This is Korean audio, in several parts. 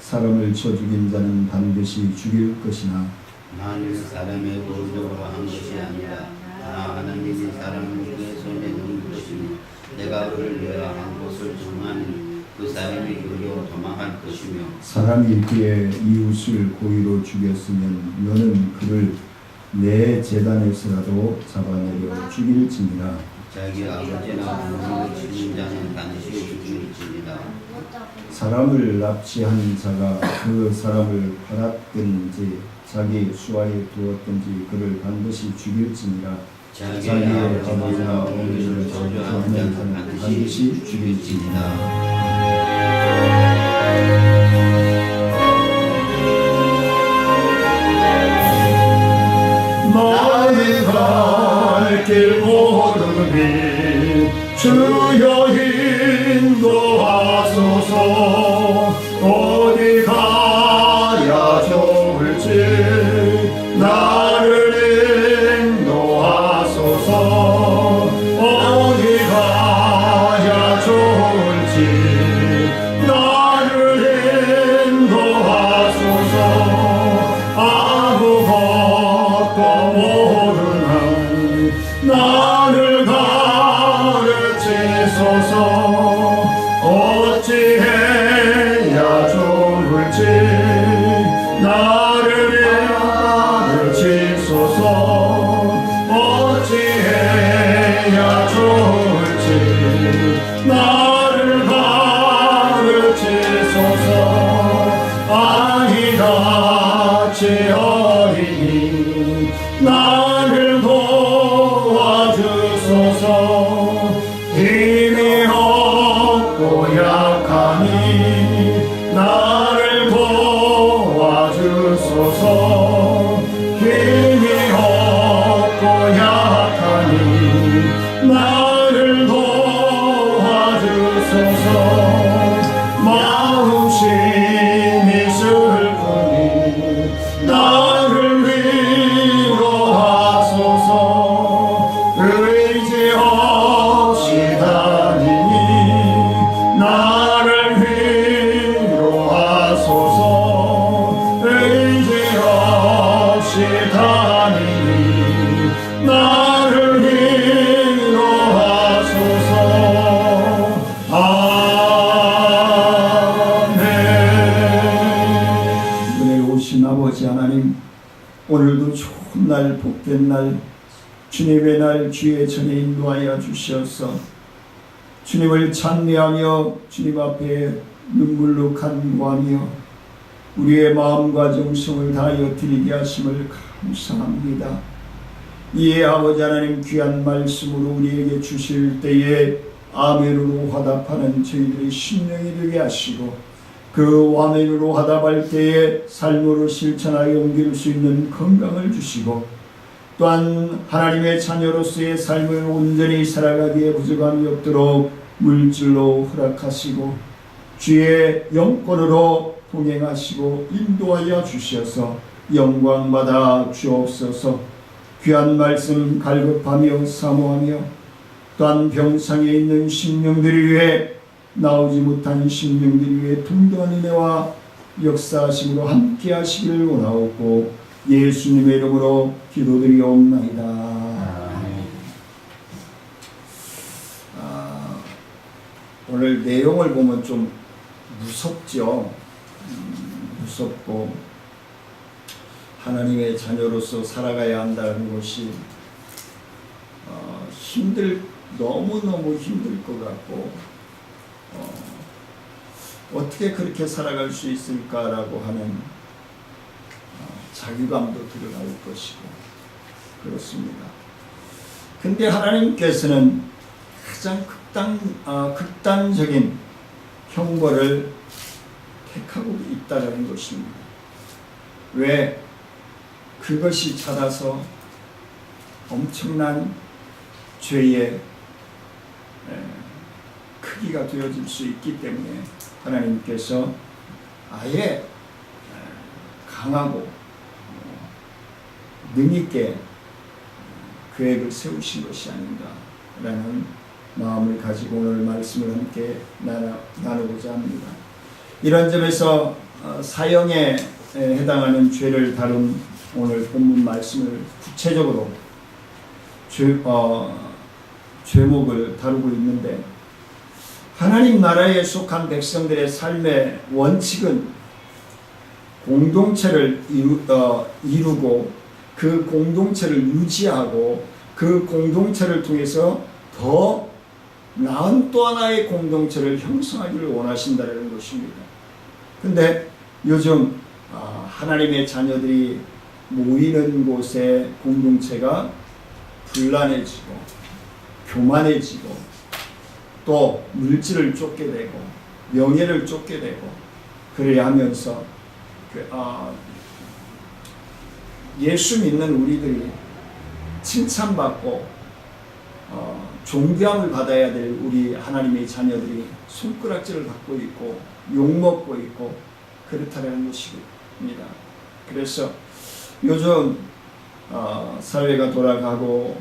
사람을 쳐 죽인 자는 반드시 죽일 것이나 나는 사람의 의도로 한 것이 아니라 나 하나님이 사람을 그의 손에 넣은 것이며 내가 그를 내어 한 곳을 정하니 그 사람이 그로 도망할 것이며 사람이 그의 이웃을 고의로 죽였으면 너는 그를 내 제단에서라도 잡아내려 죽일지니라. 자기 아버지나 부모를 치는 자는 반드시 죽일지니라. 사람을 납치한 자가 그 사람을 팔았든지 자기 수하에 두었든지 그를 반드시 죽일지니라. 자기의 아버지나 어머니를 저주하는 자는 반드시 죽일지니라. 나는 갈 길 모르니 주여 인도하소서. 어디 가야 좋을지 나를 인도하소서. 어디 가야 좋을지 나를 인도하소서. 아무것도 모르는 나를 가르치소서. 어찌해야 좋을지 나를 가르치소서. 어찌해야 좋을지 나를 가르치소서. 아이같이 어리니 나를 도와주소서. 힘이 없고 약하니 나를 도와주소서. 힘이 없고 약하니 나를 도와주소서. 마음심이 슬프니 나를 위로하소서. 의지 없이 다니니 나를 위로하소서. 의지 없이 다니니 나를 위로하소서. 아멘. 은혜 오신 아버지 하나님, 오늘도 좋은 날, 복된 날, 주님의 날 주의 전에 인도하여 주시옵소서. 주님을 찬미하며 주님 앞에 눈물로 간구하며 우리의 마음과 정성을 다하여 드리게 하심을 감사합니다. 이에 아버지 하나님 귀한 말씀으로 우리에게 주실 때에 아멘으로 화답하는 저희들의 심령이 되게 하시고, 그 아멘으로 화답할 때에 삶으로 실천하여 옮길 수 있는 건강을 주시고, 또한 하나님의 자녀로서의 삶을 온전히 살아가기에 부족함이 없도록 물질로 허락하시고 주의 영권으로 동행하시고 인도하여 주셔서 영광받아 주옵소서. 귀한 말씀 갈급하며 사모하며 또한 병상에 있는 심령들을 위해, 나오지 못한 심령들을 위해 동등한 은혜와 역사하심으로 함께 하시기를 원하옵고 예수님의 이름으로 기도드리옵나이다. 오늘 내용을 보면 좀 무섭죠. 무섭고 하나님의 자녀로서 살아가야 한다는 것이 너무너무 힘들 것 같고 어떻게 그렇게 살아갈 수 있을까라고 하는 자괴감도 들어갈 것이고 그렇습니다. 근데 하나님께서는 가장 극단적인 형벌을 택하고 있다는 것입니다. 왜? 그것이 찾아서 엄청난 죄의 크기가 되어질 수 있기 때문에 하나님께서 아예 강하고 능있게 계획을 세우신 것이 아닌가라는 마음을 가지고 오늘 말씀을 함께 나누고자 합니다. 이런 점에서 사형에 해당하는 죄를 다룬 오늘 본문 말씀을 구체적으로 죄목을 다루고 있는데, 하나님 나라에 속한 백성들의 삶의 원칙은 공동체를 이루고 그 공동체를 유지하고 그 공동체를 통해서 더 나은 또 하나의 공동체를 형성하기를 원하신다는 것입니다. 근데 요즘 하나님의 자녀들이 모이는 곳의 공동체가 불란해지고 교만해지고 또 물질을 쫓게 되고 명예를 쫓게 되고 그래야 하면서 예수 믿는 우리들이 칭찬받고 존귀함을 받아야 될 우리 하나님의 자녀들이 손가락질을 받고 있고 욕먹고 있고 그렇다는 것입니다. 그래서 요즘 사회가 돌아가고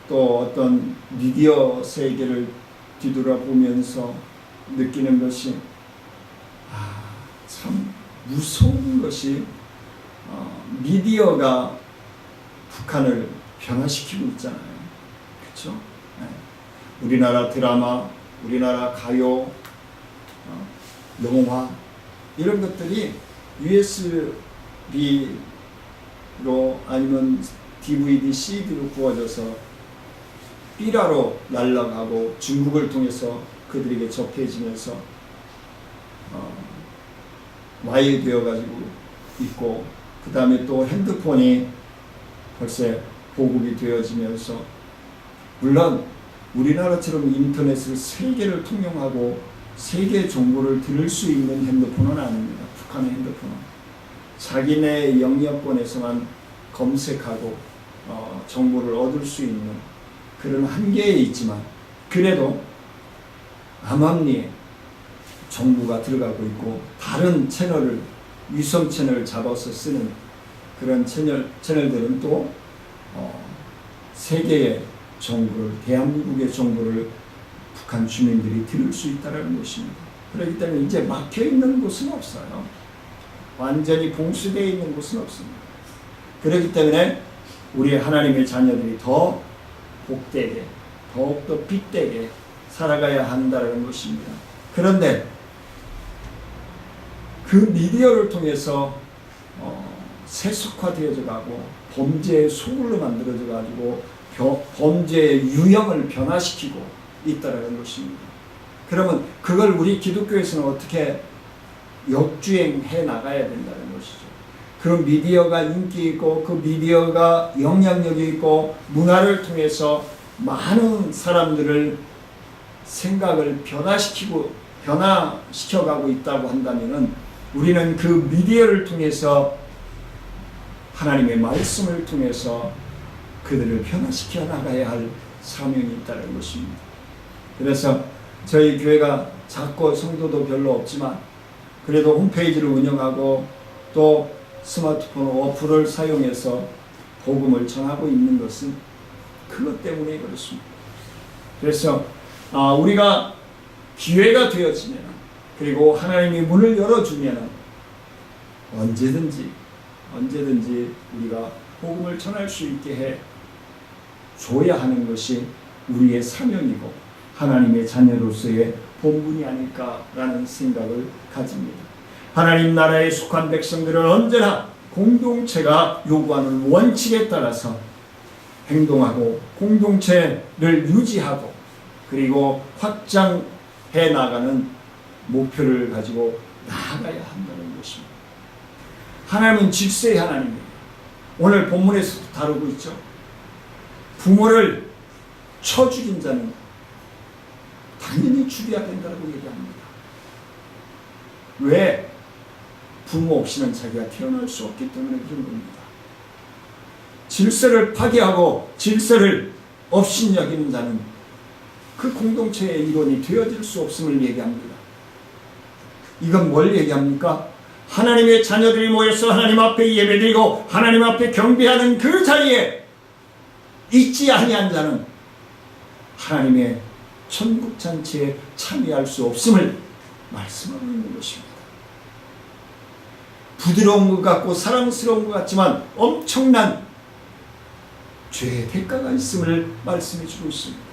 또 어떤 미디어 세계를 뒤돌아보면서 느끼는 것이 참 무서운 것이 미디어가 북한을 변화시키고 있잖아요. 그렇죠? 네. 우리나라 드라마, 우리나라 가요, 영화 이런 것들이 USB로 아니면 DVD, CD로 구워져서 삐라로 날아가고 중국을 통해서 그들에게 접해지면서 와이되어 가지고 있고, 그 다음에 또 핸드폰이 벌써 보급이 되어지면서, 물론 우리나라처럼 인터넷을 세계를 통용하고 세계 정보를 들을 수 있는 핸드폰은 아닙니다. 북한의 핸드폰은 자기네 영역권에서만 검색하고 정보를 얻을 수 있는 그런 한계에 있지만, 그래도 암암리에 정보가 들어가고 있고 다른 채널을 위성 채널을 잡아서 쓰는 그런 채널들은 또 세계의 정보를, 대한민국의 정보를 북한 주민들이 들을 수 있다는 것입니다. 그렇기 때문에 이제 막혀 있는 곳은 없어요. 완전히 봉쇄되어 있는 곳은 없습니다. 그렇기 때문에 우리 하나님의 자녀들이 더 복되게, 더욱더 빛되게 살아가야 한다는 것입니다. 그런데 그 미디어를 통해서 세속화되어져 가고 범죄의 소굴로 만들어져 가지고 범죄의 유형을 변화시키고 있다는 것입니다. 그러면 그걸 우리 기독교에서는 어떻게 역주행해 나가야 된다는 것이죠. 그 미디어가 인기 있고 그 미디어가 영향력이 있고 문화를 통해서 많은 사람들을 생각을 변화시켜가고 있다고 한다면은, 우리는 그 미디어를 통해서 하나님의 말씀을 통해서 그들을 변화시켜 나가야 할 사명이 있다는 것입니다. 그래서 저희 교회가 작고 성도도 별로 없지만 그래도 홈페이지를 운영하고 또 스마트폰 어플을 사용해서 복음을 전하고 있는 것은 그것 때문에 그렇습니다. 그래서 우리가 기회가 되어지면, 그리고 하나님이 문을 열어주면 언제든지 우리가 복음을 전할 수 있게 해 줘야 하는 것이 우리의 사명이고 하나님의 자녀로서의 본분이 아닐까라는 생각을 가집니다. 하나님 나라에 속한 백성들은 언제나 공동체가 요구하는 원칙에 따라서 행동하고 공동체를 유지하고 그리고 확장해 나가는 목표를 가지고 나아가야 한다는 것입니다. 하나님은 질서의 하나님이에요. 오늘 본문에서도 다루고 있죠. 부모를 쳐 죽인 자는 당연히 죽여야 된다고 얘기합니다. 왜? 부모 없이는 자기가 태어날 수 없기 때문에 그런 겁니다. 질서를 파괴하고 질서를 없인 여기는 자는 그 공동체의 일원이 되어질 수 없음을 얘기합니다. 이건 뭘 얘기합니까? 하나님의 자녀들이 모여서 하나님 앞에 예배드리고 하나님 앞에 경배하는 그 자리에 있지 아니한 자는 하나님의 천국 잔치에 참여할 수 없음을 말씀하고 있는 것입니다. 부드러운 것 같고 사랑스러운 것 같지만 엄청난 죄의 대가가 있음을 말씀해 주고 있습니다.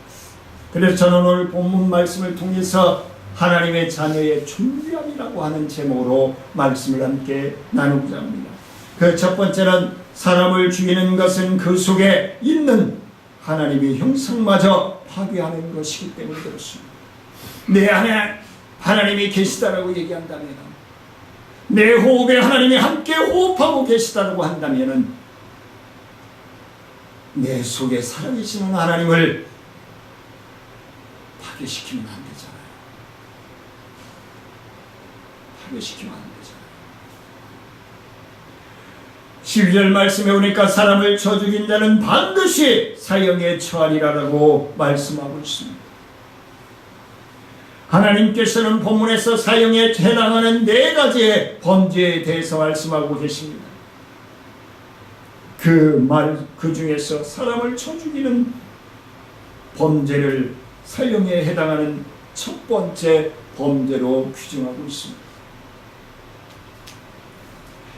그래서 저는 오늘 본문 말씀을 통해서 하나님의 자녀의 존귀함이라고 하는 제목으로 말씀을 함께 나누고자 합니다. 그 첫 번째는 사람을 죽이는 것은 그 속에 있는 하나님의 형상마저 파괴하는 것이기 때문에 그렇습니다. 내 안에 하나님이 계시다라고 얘기한다면, 내 호흡에 하나님이 함께 호흡하고 계시다라고 한다면 내 속에 살아계시는 하나님을 파괴시키면 안 되잖아요. 파괴시키면 안 되잖아요. 12절 말씀에 오니까 사람을 쳐 죽인 자는 반드시 사형에 처하리라고 말씀하고 있습니다. 하나님께서는 본문에서 사형에 해당하는 4가지의 범죄에 대해서 말씀하고 계십니다. 그 중에서 사람을 쳐 죽이는 범죄를 사형에 해당하는 첫 번째 범죄로 규정하고 있습니다.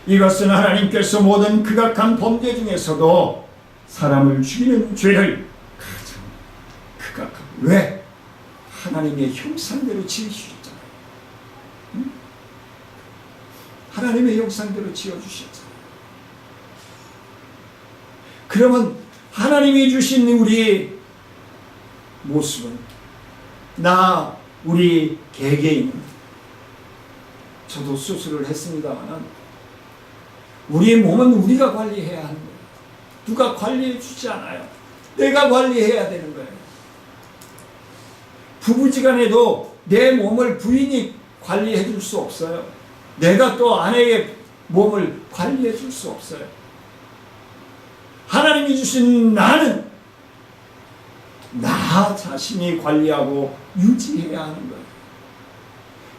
이것은 하나님께서 모든 극악한 범죄 중에서도 사람을 죽이는 죄를 가장 극악하고, 왜? 하나님의 형상대로 지으셨잖아요. 응? 하나님의 형상대로 지어주셨잖아요. 그러면 하나님이 주신 우리 모습은, 우리 개개인은, 저도 수술을 했습니다만 우리의 몸은 우리가 관리해야 하는 거예요. 누가 관리해 주지 않아요. 내가 관리해야 되는 거예요. 부부지간에도 내 몸을 부인이 관리해 줄 수 없어요. 내가 또 아내의 몸을 관리해 줄 수 없어요. 하나님이 주신 나는 나 자신이 관리하고 유지해야 하는 거예요.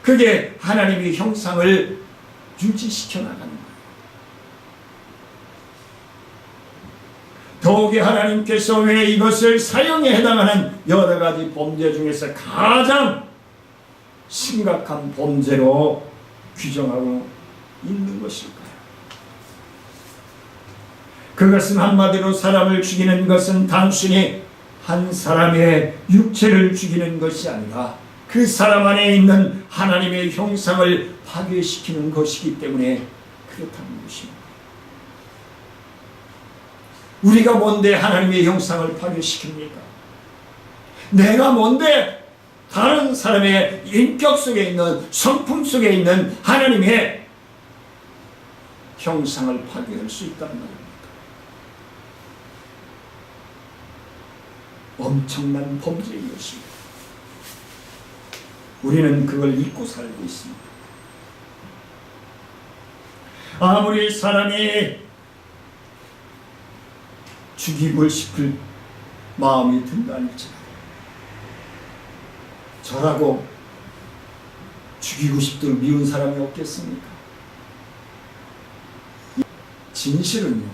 그게 하나님의 형상을 유지시켜 나가는 거예요. 더욱이 하나님께서 왜 이것을 사형에 해당하는 여러 가지 범죄 중에서 가장 심각한 범죄로 규정하고 있는 것일까요? 그것은 한마디로 사람을 죽이는 것은 단순히 한 사람의 육체를 죽이는 것이 아니라 그 사람 안에 있는 하나님의 형상을 파괴시키는 것이기 때문에 그렇다는 것입니다. 우리가 뭔데 하나님의 형상을 파괴시킵니까? 내가 뭔데 다른 사람의 인격 속에 있는, 성품 속에 있는 하나님의 형상을 파괴할 수 있단 말입니다. 엄청난 범죄인 것입니다. 우리는 그걸 잊고 살고 있습니다. 아무리 사람이 죽이고 싶을 마음이 든다 할지라도 저라고 죽이고 싶도록 미운 사람이 없겠습니까? 진실은요,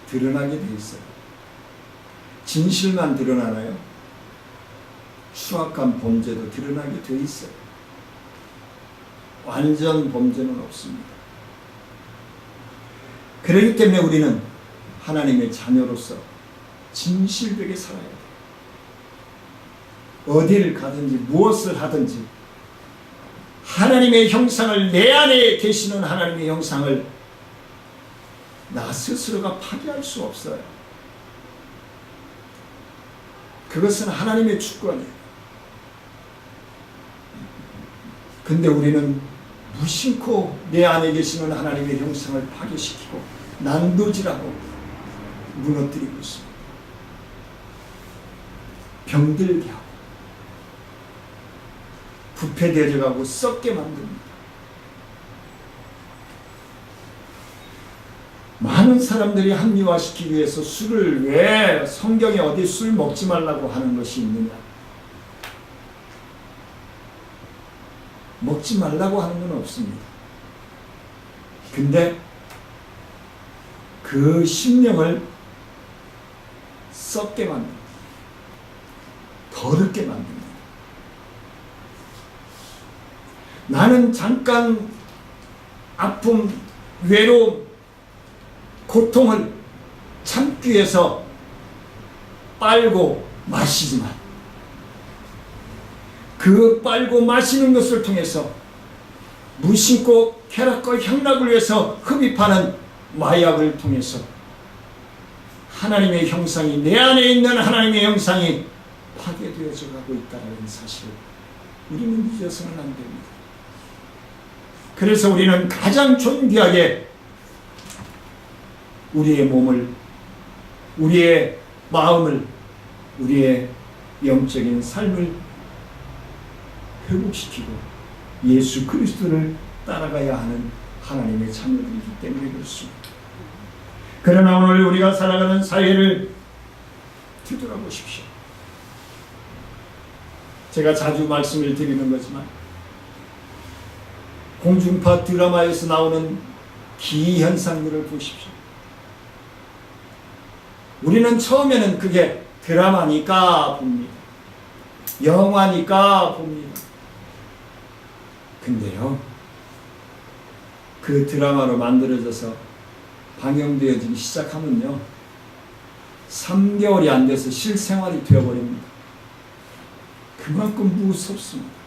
드러나게 돼 있어요. 진실만 드러나나요? 수악한 범죄도 드러나게 돼 있어요. 완전 범죄는 없습니다. 그렇기 때문에 우리는 하나님의 자녀로서 진실되게 살아야 돼요. 어디를 가든지 무엇을 하든지 하나님의 형상을, 내 안에 계시는 하나님의 형상을 나 스스로가 파괴할 수 없어요. 그것은 하나님의 주권이에요. 근데 우리는 무심코 내 안에 계시는 하나님의 형상을 파괴시키고 난도질하고 무너뜨리고 있습니다. 병들게 하고 부패되어가고 썩게 만듭니다. 많은 사람들이 합리화시키기 위해서 술을, 왜 성경에 어디 술 먹지 말라고 하는 것이 있느냐? 먹지 말라고 하는 건 없습니다. 근데 그 심령을 썩게 만듭니다. 더럽게 만듭니다. 나는 잠깐 아픔, 외로움, 고통을 참기 위해서 빨고 마시지만 그 빨고 마시는 것을 통해서 무심코 쾌락과 향락을 위해서 흡입하는 마약을 통해서 하나님의 형상이, 내 안에 있는 하나님의 형상이 파괴되어져 가고 있다는 사실을 우리는 잊어서는 안 됩니다. 그래서 우리는 가장 존귀하게 우리의 몸을, 우리의 마음을, 우리의 영적인 삶을 회복시키고 예수 그리스도를 따라가야 하는 하나님의 자녀들이기 때문에 그렇습니다. 그러나 오늘 우리가 살아가는 사회를 뒤돌아보십시오. 제가 자주 말씀을 드리는 거지만 공중파 드라마에서 나오는 기현상들을 보십시오. 우리는 처음에는 그게 드라마니까 봅니다. 영화니까 봅니다. 근데요, 그 드라마로 만들어져서 방영되어지기 시작하면요, 3개월이 안 돼서 실생활이 되어버립니다. 그만큼 무섭습니다.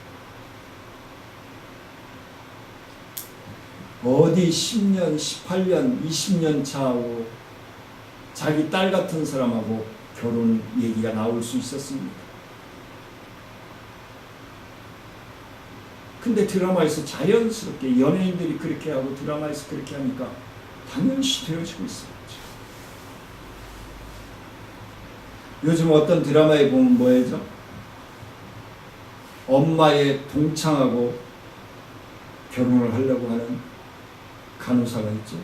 어디 10년, 18년, 20년 차하고 자기 딸 같은 사람하고 결혼 얘기가 나올 수 있었습니다. 근데 드라마에서 자연스럽게 연예인들이 그렇게 하고 드라마에서 그렇게 하니까 당연시 되어지고 있어요. 요즘 어떤 드라마에 보면 뭐예요? 엄마의 동창하고 결혼을 하려고 하는 간호사가 있죠.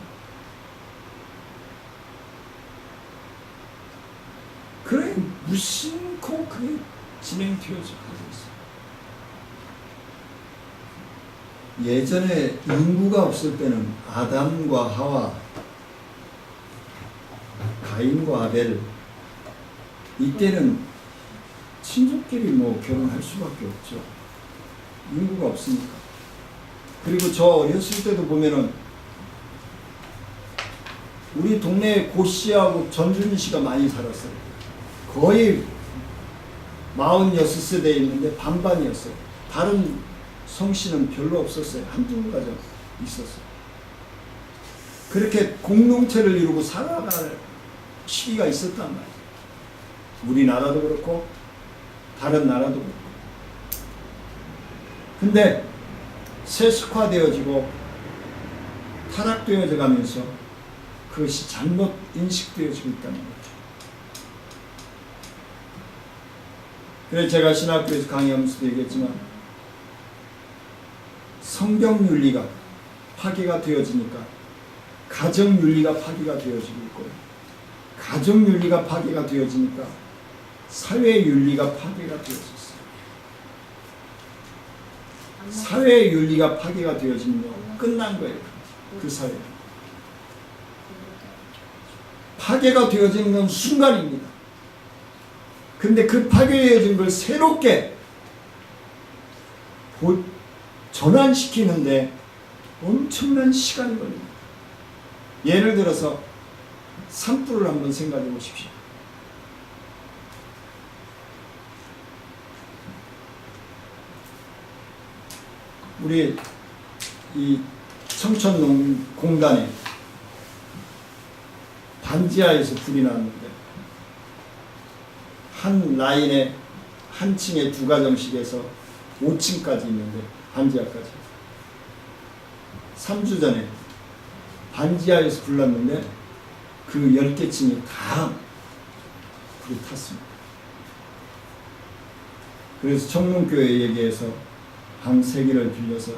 그래 무심코 그게 진행되어져 가고 있어요. 예전에 인구가 없을 때는 아담과 하와, 가인과 아벨, 이때는 친족끼리 뭐 결혼할 수밖에 없죠. 인구가 없으니까. 그리고 저 어렸을 때도 보면은 우리 동네에 고 씨하고 전준희 씨가 많이 살았어요. 거의 46세대에 있는데 반반이었어요. 다른 성씨는 별로 없었어요. 한두 가정 있었어요. 그렇게 공동체를 이루고 살아갈 시기가 있었단 말이에요. 우리나라도 그렇고 다른 나라도 그렇고. 근데 세속화되어지고 타락되어져 가면서 그것이 잘못 인식되어지고 있다는 거죠. 그래서 제가 신학교에서 강의하면서도 얘기했지만 성경윤리가 파괴가 되어지니까 가정윤리가 파괴가 되어지고 있고요. 가정윤리가 파괴가 되어지니까 사회윤리가 파괴가 되어졌어요. 사회윤리가 파괴가 되어지면 끝난 거예요. 그 사회. 파괴가 되어지는 건 순간입니다. 근데 그 파괴되어진 걸 새롭게 전환시키는데 엄청난 시간이 걸립니다. 예를 들어서 산불을 한번 생각해 보십시오. 우리 이 청천농공단에 반지하에서 불이 났는데 한 라인에 한 층에 2가정씩 해서 5층까지 있는데 반지하까지 3주 전에 반지하에서 불 났는데 그 10개 층이 다 불이 탔습니다. 그래서 청룡교회 얘기해서 방 3개를 빌려서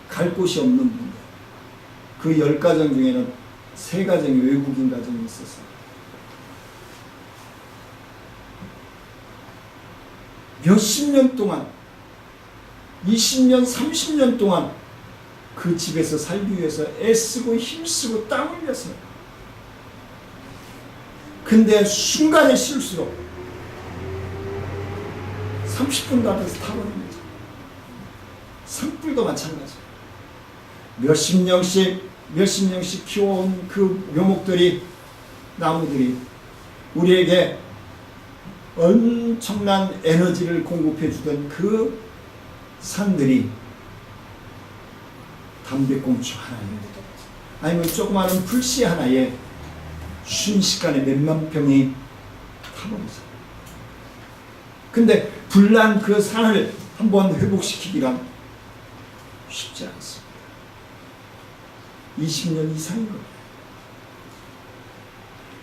갈 곳이 없는 분들, 그 10가정 중에는 3가정이 외국인 가정이 있었어요. 몇십 년 동안 20년, 30년 동안 그 집에서 살기 위해서 애쓰고 힘쓰고 땀 흘렸어요. 근데 순간의 실수로 30분 가면서 타버린 거죠. 산불도 마찬가지예요. 몇십 년씩 키워온 그 묘목들이, 나무들이 우리에게 엄청난 에너지를 공급해 주던 그 산들이 담배꽁초 하나에, 아니면 조그마한 풀씨 하나에 순식간에 몇만 평이 타버리죠. 근데 불난 그 산을 한번 회복시키기란 쉽지 않습니다. 20년 이상인 거예요.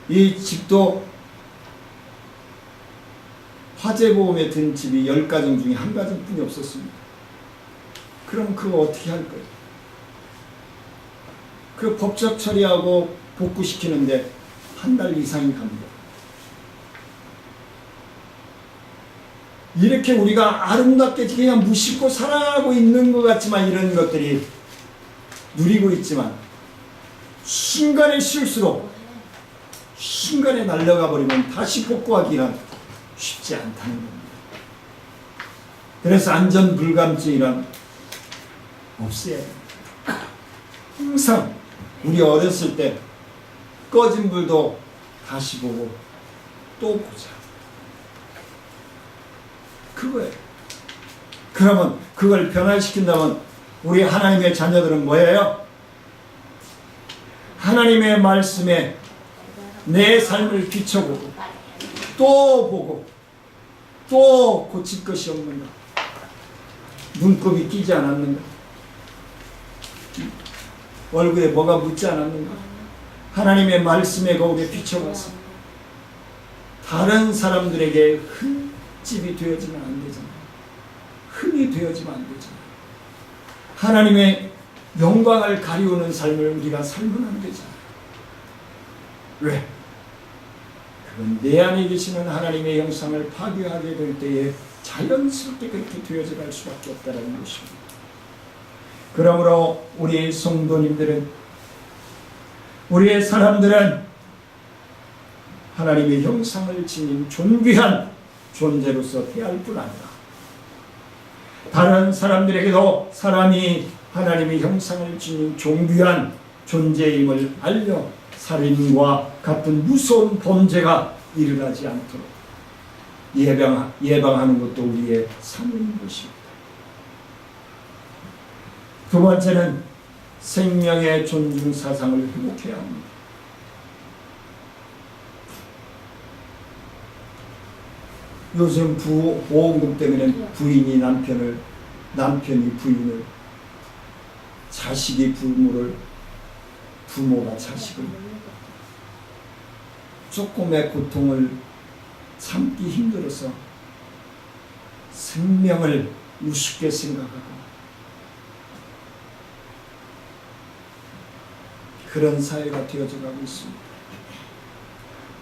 이 집도 화재보험에 든 집이 10가정 중에 1가정뿐이 없었습니다. 그럼 그거 어떻게 할 거예요? 그 법적 처리하고 복구시키는데 한 달 이상이 갑니다. 이렇게 우리가 아름답게 그냥 무심코 살아가고 있는 것 같지만, 이런 것들이 누리고 있지만 순간의 실수로 순간에 날려가 버리면 다시 복구하기란 쉽지 않다는 겁니다. 그래서 안전불감증이란 없애야 됩니다. 항상 우리 어렸을 때 꺼진 불도 다시 보고 또 보자, 그거예요. 그러면 그걸 변화시킨다면 우리 하나님의 자녀들은 뭐예요? 하나님의 말씀에 내 삶을 비춰보고 또 보고 또 고칠 것이 없는가? 눈곱이 끼지 않았는가? 얼굴에 뭐가 묻지 않았는가? 하나님의 말씀의 거울에 비춰봐서 다른 사람들에게 흠집이 되어지면 안 되잖아요. 흠이 되어지면 안 되잖아요. 하나님의 영광을 가리우는 삶을 우리가 살면 안 되잖아요. 왜? 그건 내 안에 계시는 하나님의 영상을 파괴하게 될 때에 자연스럽게 그렇게 되어져 갈 수밖에 없다는 것입니다. 그러므로 우리 성도님들은, 우리의 사람들은 하나님의 형상을 지닌 존귀한 존재로서 대할 뿐 아니라 다른 사람들에게도 사람이 하나님의 형상을 지닌 존귀한 존재임을 알려 살인과 같은 무서운 범죄가 일어나지 않도록 예방하는 것도 우리의 사명인 것입니다. 두 번째는 생명의 존중 사상을 회복해야 합니다. 요즘 보험금 때문에 부인이 남편을, 남편이 부인을, 자식이 부모를, 부모가 자식을, 조금의 고통을 참기 힘들어서 생명을 우습게 생각하고 그런 사회가 되어져가고 있습니다.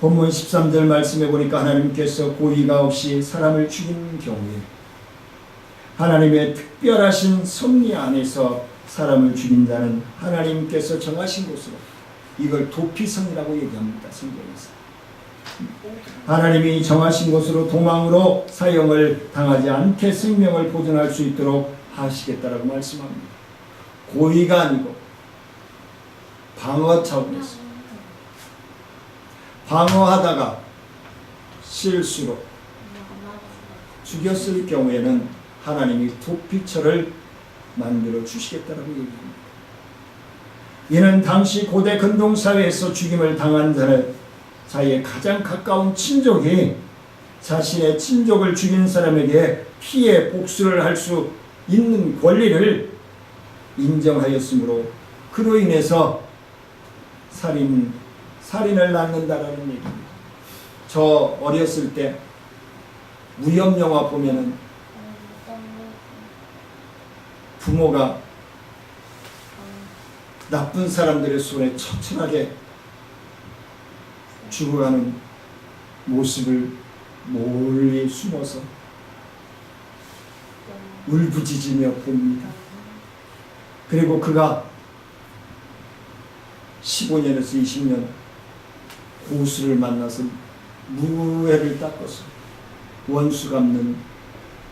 본문 13절 말씀해 보니까 하나님께서 고의가 없이 사람을 죽이는 경우에 하나님의 특별하신 섭리 안에서 사람을 죽인다는 하나님께서 정하신 곳으로, 이걸 도피성이라고 얘기합니다. 성경에서 하나님이 정하신 곳으로 도망으로 사형을 당하지 않게 생명을 보존할 수 있도록 하시겠다라고 말씀합니다. 고의가 아니고 방어 차원에서, 방어하다가 실수로 죽였을 경우에는 하나님이 도피처를 만들어 주시겠다라고 얘기합니다. 이는 당시 고대 근동사회에서 죽임을 당한 자의 가장 가까운 친족이 자신의 친족을 죽인 사람에게 피해 복수를 할 수 있는 권리를 인정하였으므로 그로 인해서 살인을 낳는다라는 얘기입니다. 저 어렸을 때 무협 영화 보면은 부모가 나쁜 사람들의 손에 처참하게 죽어가는 모습을 멀리 숨어서 울부짖으며 봅니다. 그리고 그가 15년에서 20년 고수를 만나서 무해를 닦아서 원수 갚는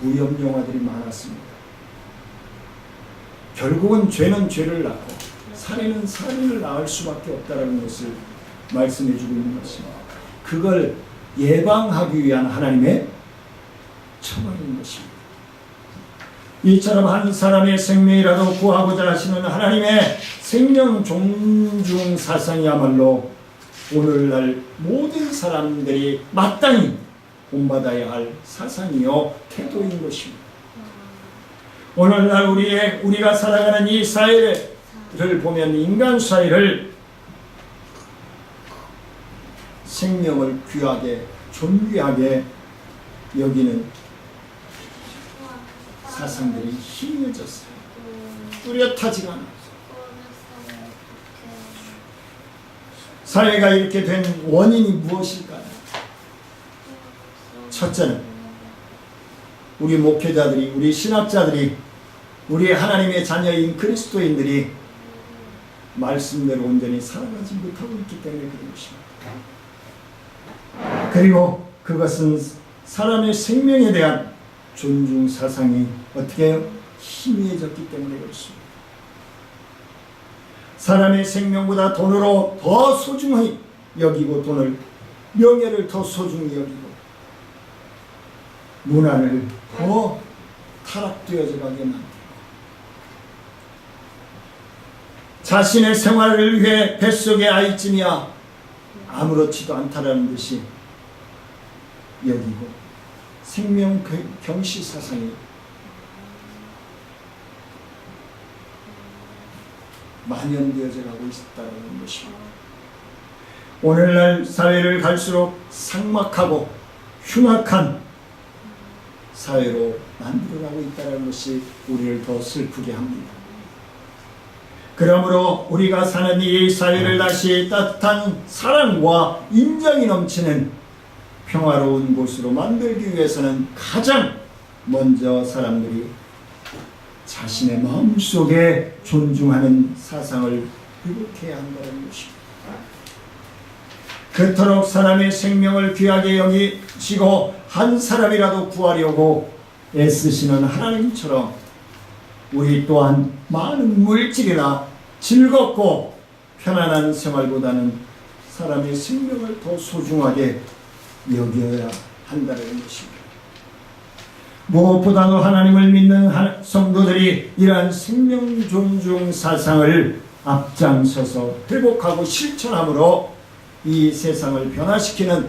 무협 영화들이 많았습니다. 결국은 죄는 죄를 낳고 살인은 살인을 낳을 수밖에 없다는 것을 말씀해 주고 있는 것입니다. 그걸 예방하기 위한 하나님의 처방인 것입니다. 이처럼 한 사람의 생명이라도 구하고자 하시는 하나님의 생명 존중 사상이야말로 오늘날 모든 사람들이 마땅히 본받아야 할 사상이요 태도인 것입니다. 오늘날 우리가 살아가는 이 사회를 보면 인간 사회를 생명을 귀하게 존귀하게 여기는 사상들이 희미해졌어요. 뚜렷하지가 않아요. 사회가 이렇게 된 원인이 무엇일까요? 첫째는 우리 목회자들이, 우리 신학자들이, 우리 하나님의 자녀인 그리스도인들이 말씀대로 온전히 살아가지 못하고 있기 때문에 그런 것입니다. 그리고 그것은 사람의 생명에 대한 존중 사상이 어떻게 해요? 희미해졌기 때문에 그렇습니다. 사람의 생명보다 돈으로 더 소중히 여기고 돈을, 명예를 더 소중히 여기고 문화를 더 타락되어져 가게 만들고 자신의 생활을 위해 뱃속의 아이쯤이야 아무렇지도 않다라는 듯이 여기고 생명 경시 사상이 만연되어져 가고 있다는 것입니다. 오늘날 사회를 갈수록 삭막하고 흉악한 사회로 만들어가고 있다는 것이 우리를 더 슬프게 합니다. 그러므로 우리가 사는 이 사회를 다시 따뜻한 사랑과 인정이 넘치는 평화로운 곳으로 만들기 위해서는 가장 먼저 사람들이 자신의 마음속에 존중하는 사상을 회복해야 한다는 것입니다. 그토록 사람의 생명을 귀하게 여기시고 한 사람이라도 구하려고 애쓰시는 하나님처럼 우리 또한 많은 물질이나 즐겁고 편안한 생활보다는 사람의 생명을 더 소중하게 여겨야 한다는 것입니다. 무엇보다도 하나님을 믿는 성도들이 이러한 생명 존중 사상을 앞장서서 회복하고 실천함으로 이 세상을 변화시키는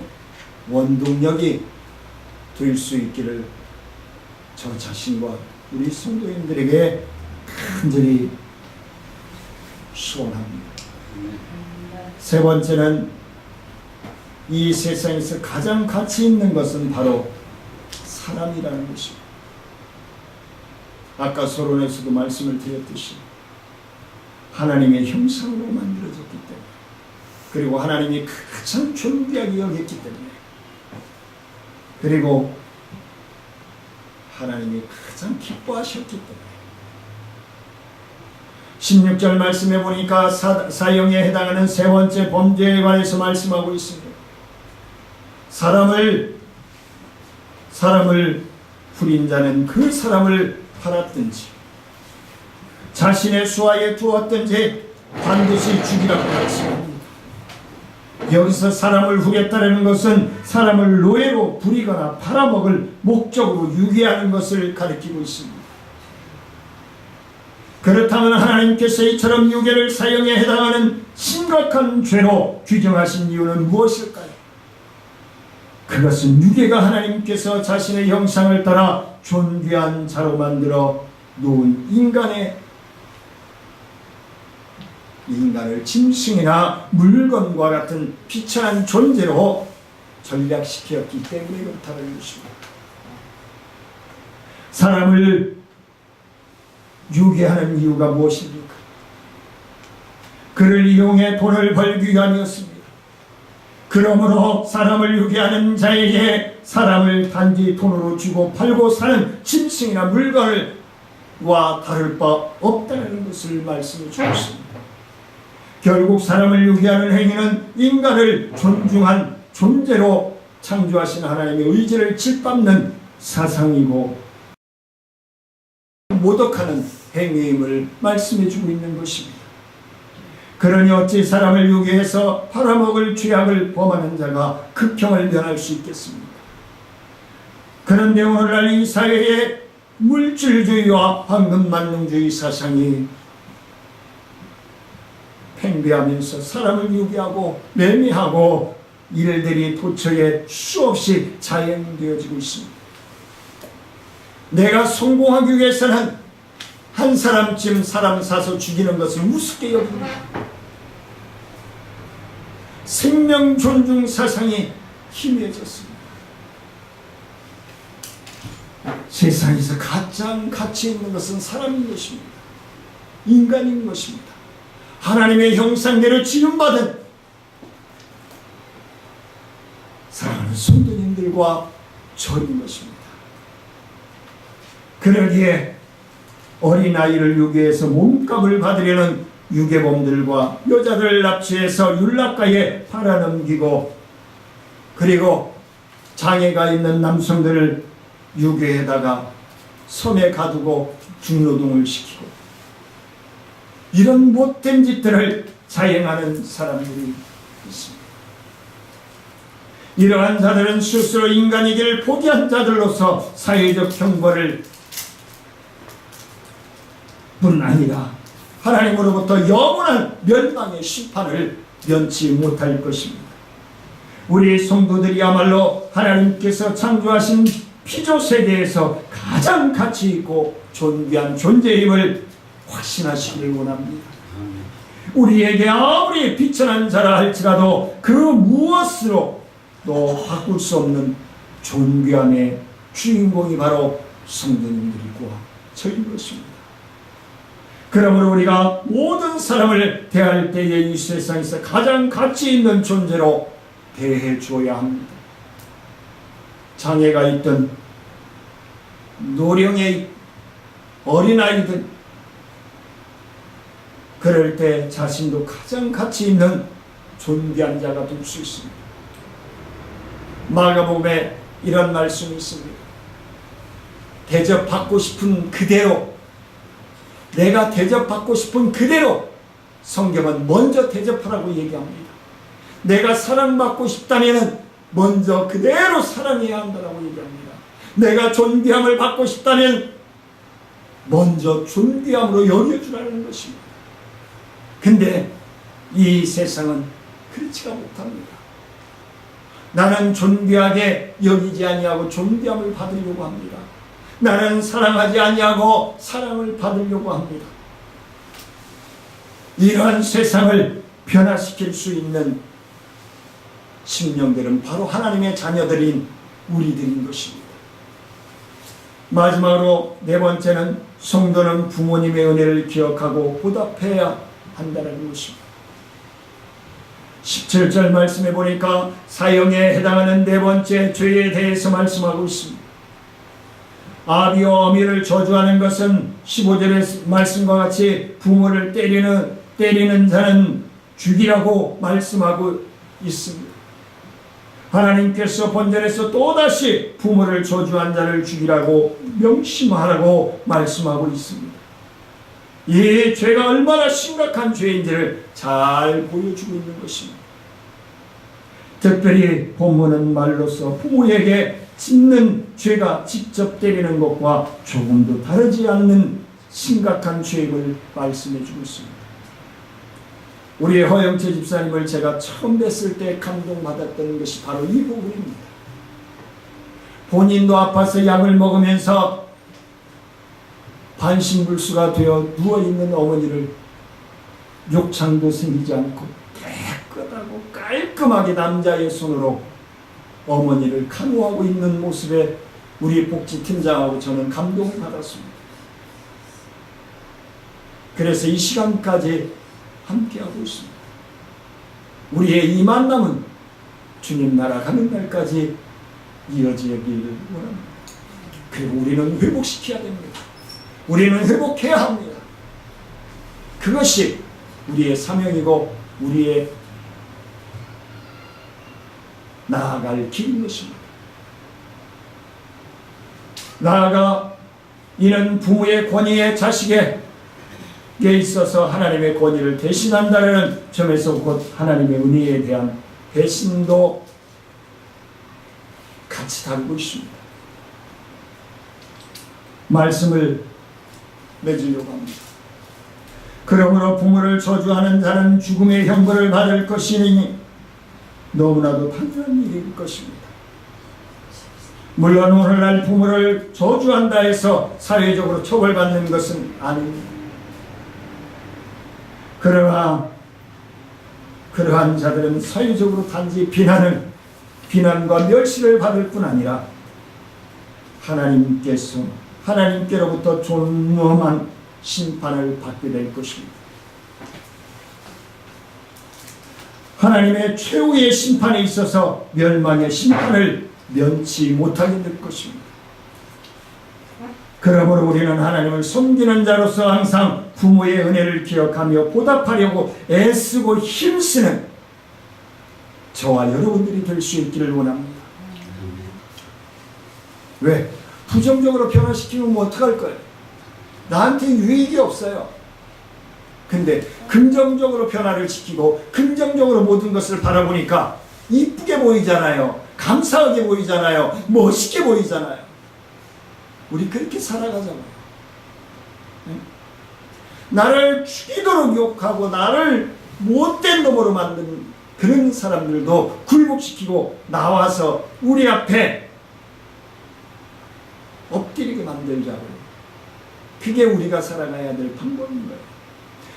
원동력이 될 수 있기를 저 자신과 우리 성도인들에게 간절히 소원합니다. 세 번째는 이 세상에서 가장 가치 있는 것은 바로 사람이라는 것입니다. 아까 서론에서도 말씀을 드렸듯이 하나님의 형상으로 만들어졌기 때문에, 그리고 하나님이 가장 존귀하게 여겼기 때문에, 그리고 하나님이 가장 기뻐하셨기 때문에 16절 말씀해 보니까 사형에 해당하는 세 번째 범죄에 관해서 말씀하고 있습니다. 사람을 후린 자는 그 사람을 팔았든지 자신의 수하에 두었든지 반드시 죽이라고 말씀합니다. 여기서 사람을 후렸다는 것은 사람을 노예로 부리거나 팔아먹을 목적으로 유기하는 것을 가리키고 있습니다. 그렇다면 하나님께서 이처럼 유괴를 사형에 해당하는 심각한 죄로 규정하신 이유는 무엇일까요? 그것은 유괴가 하나님께서 자신의 형상을 따라 존귀한 자로 만들어 놓은 인간을 짐승이나 물건과 같은 비천한 존재로 전락시켰기 때문에 그렇다는 것입니다. 사람을 유괴하는 이유가 무엇입니까? 그를 이용해 돈을 벌기 위함이었습니다. 그러므로 사람을 유괴하는 자에게 사람을 단지 돈으로 주고 팔고 사는 짐승이나 물건과 다를 바 없다는 것을 말씀해 주셨습니다. 결국 사람을 유괴하는 행위는 인간을 존중한 존재로 창조하신 하나님의 의지를 짓밟는 사상이고 모독하는 행위임을 말씀해 주고 있는 것입니다. 그러니 어찌 사람을 유괴해서 팔아먹을 죄악을 범하는 자가 극형을 면할 수 있겠습니까? 그런데 오늘날 이 사회에 물질주의와 황금만능주의 사상이 팽배하면서 사람을 유괴하고 매매하고 일들이 도처에 수없이 자행되어지고 있습니다. 내가 성공하기 위해서는 한 사람쯤 사람 사서 죽이는 것을 우습게 여깁니다. 생명 존중 사상이 희미해졌습니다. 세상에서 가장 가치 있는 것은 사람인 것입니다. 인간인 것입니다. 하나님의 형상대로 지음받은 사랑하는 성도님들과 저인 것입니다. 그러기에 어린아이를 유괴해서 몸값을 받으려는 유괴범들과 여자를 납치해서 율락가에 팔아넘기고 그리고 장애가 있는 남성들을 유괴해다가 섬에 가두고 중노동을 시키고 이런 못된 짓들을 자행하는 사람들이 있습니다. 이러한 자들은 스스로 인간이기를 포기한 자들로서 사회적 형벌을 뿐 아니라 하나님으로부터 영원한 멸망의 심판을 면치 못할 것입니다. 우리 성도들이야말로 하나님께서 창조하신 피조 세계에서 가장 가치 있고 존귀한 존재임을 확신하시길 원합니다. 우리에게 아무리 비천한 자라 할지라도 그 무엇으로 또 바꿀 수 없는 존귀함의 주인공이 바로 성도님들이고 저인 것입니다. 그러므로 우리가 모든 사람을 대할 때에 이 세상에서 가장 가치 있는 존재로 대해 주어야 합니다. 장애가 있든 노령의 어린아이든 그럴 때 자신도 가장 가치 있는 존귀한 자가 될 수 있습니다. 마가복음에 이런 말씀이 있습니다. 대접받고 싶은 그대로 내가 대접받고 싶은 그대로 성경은 먼저 대접하라고 얘기합니다. 내가 사랑받고 싶다면 먼저 그대로 사랑해야 한다고 얘기합니다. 내가 존귀함을 받고 싶다면 먼저 존귀함으로 여겨주라는 것입니다. 근데 이 세상은 그렇지가 못합니다. 나는 존귀하게 여기지 아니하고 존귀함을 받으려고 합니다. 나는 사랑하지 아니하고 사랑을 받으려고 합니다. 이러한 세상을 변화시킬 수 있는 심령들은 바로 하나님의 자녀들인 우리들인 것입니다. 마지막으로 네 번째는 성도는 부모님의 은혜를 기억하고 보답해야 한다는 것입니다. 17절 말씀해 보니까 사형에 해당하는 네 번째 죄에 대해서 말씀하고 있습니다. 아비와 어미를 저주하는 것은 15절의 말씀과 같이 부모를 때리는 자는 죽이라고 말씀하고 있습니다. 하나님께서 본절에서 또다시 부모를 저주한 자를 죽이라고 명심하라고 말씀하고 있습니다. 이 죄가 얼마나 심각한 죄인지를 잘 보여주고 있는 것입니다. 특별히 본문은 말로서 부모에게 짓는 죄가 직접 때리는 것과 조금도 다르지 않는 심각한 죄임을 말씀해 주고 있습니다. 우리 허영채 집사님을 제가 처음 뵀을 때 감동받았던 것이 바로 이 부분입니다. 본인도 아파서 약을 먹으면서 반신불수가 되어 누워있는 어머니를 욕창도 생기지 않고 깨끗하고 깔끔하게 남자의 손으로 어머니를 간호하고 있는 모습에 우리 복지팀장하고 저는 감동을 받았습니다. 그래서 이 시간까지 함께하고 있습니다. 우리의 이 만남은 주님 나라 가는 날까지 이어지기를 원합니다. 그리고 우리는 회복시켜야 됩니다. 우리는 회복해야 합니다. 그것이 우리의 사명이고 우리의 나아갈 길인 것입니다. 나아가 이는 부모의 권위에 자식의 있어서 하나님의 권위를 대신한다는 점에서 곧 하나님의 은혜에 대한 배신도 같이 다루고 있습니다. 말씀을 맺으려고 합니다. 그러므로 부모를 저주하는 자는 죽음의 형벌을 받을 것이니 너무나도 당연한 일일 것입니다. 물론 오늘날 부모를 저주한다 해서 사회적으로 처벌받는 것은 아닙니다. 그러나 그러한 자들은 사회적으로 단지 비난과 멸시를 받을 뿐 아니라 하나님께로부터 존엄한 심판을 받게 될 것입니다. 하나님의 최후의 심판에 있어서 멸망의 심판을 면치 못하게 될 것입니다. 그러므로 우리는 하나님을 섬기는 자로서 항상 부모의 은혜를 기억하며 보답하려고 애쓰고 힘쓰는 저와 여러분들이 될 수 있기를 원합니다. 왜? 부정적으로 변화시키면 뭐 어떡할 거예요? 나한테 유익이 없어요. 근데 긍정적으로 변화를 시키고 긍정적으로 모든 것을 바라보니까 이쁘게 보이잖아요. 감사하게 보이잖아요. 멋있게 보이잖아요. 우리 그렇게 살아가잖아요. 나를 죽이도록 욕하고 나를 못된 놈으로 만든 그런 사람들도 굴복시키고 나와서 우리 앞에 엎드리게 만들자고요. 그게 우리가 살아가야 될 방법인 거예요.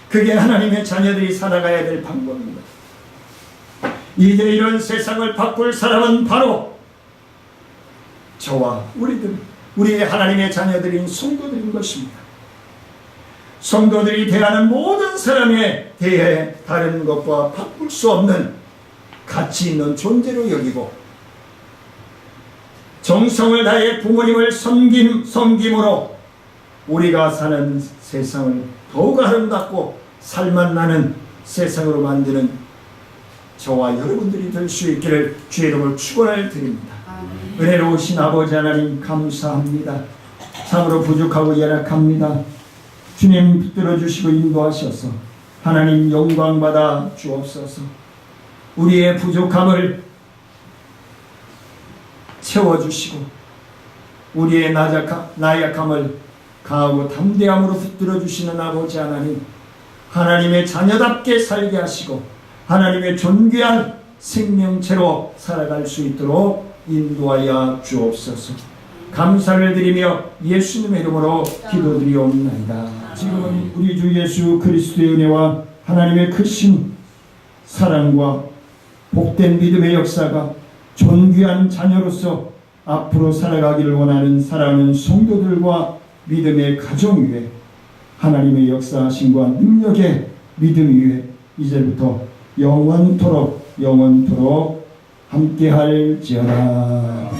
그게 하나님의 자녀들이 살아가야 될 방법인 거예요. 이제 이런 세상을 바꿀 사람은 바로 저와 우리의 하나님의 자녀들인 성도들인 것입니다. 성도들이 대하는 모든 사람에 대해 다른 것과 바꿀 수 없는 가치 있는 존재로 여기고 정성을 다해 부모님을 섬김으로 우리가 사는 세상을 더욱 아름답고 살맛나는 세상으로 만드는 저와 여러분들이 될 수 있기를 주의 이름으로 축원을 드립니다. 은혜로우신 아버지 하나님 감사합니다. 참으로 부족하고 연약합니다. 주님 붙들어 주시고 인도하셔서 하나님 영광받아 주옵소서. 우리의 부족함을 채워주시고 우리의 나약함을 강하고 담대함으로 붙들어 주시는 아버지 하나님, 하나님의 자녀답게 살게 하시고 하나님의 존귀한 생명체로 살아갈 수 있도록 인도하여 주옵소서. 감사를 드리며 예수님의 이름으로 기도드리옵나이다. 지금은 우리 주 예수 그리스도의 은혜와 하나님의 크신 사랑과 복된 믿음의 역사가 존귀한 자녀로서 앞으로 살아가기를 원하는 사랑하는 성도들과 믿음의 가정 위에 하나님의 역사하심과 능력의 믿음 위에 이제부터 영원토록 함께할지어다.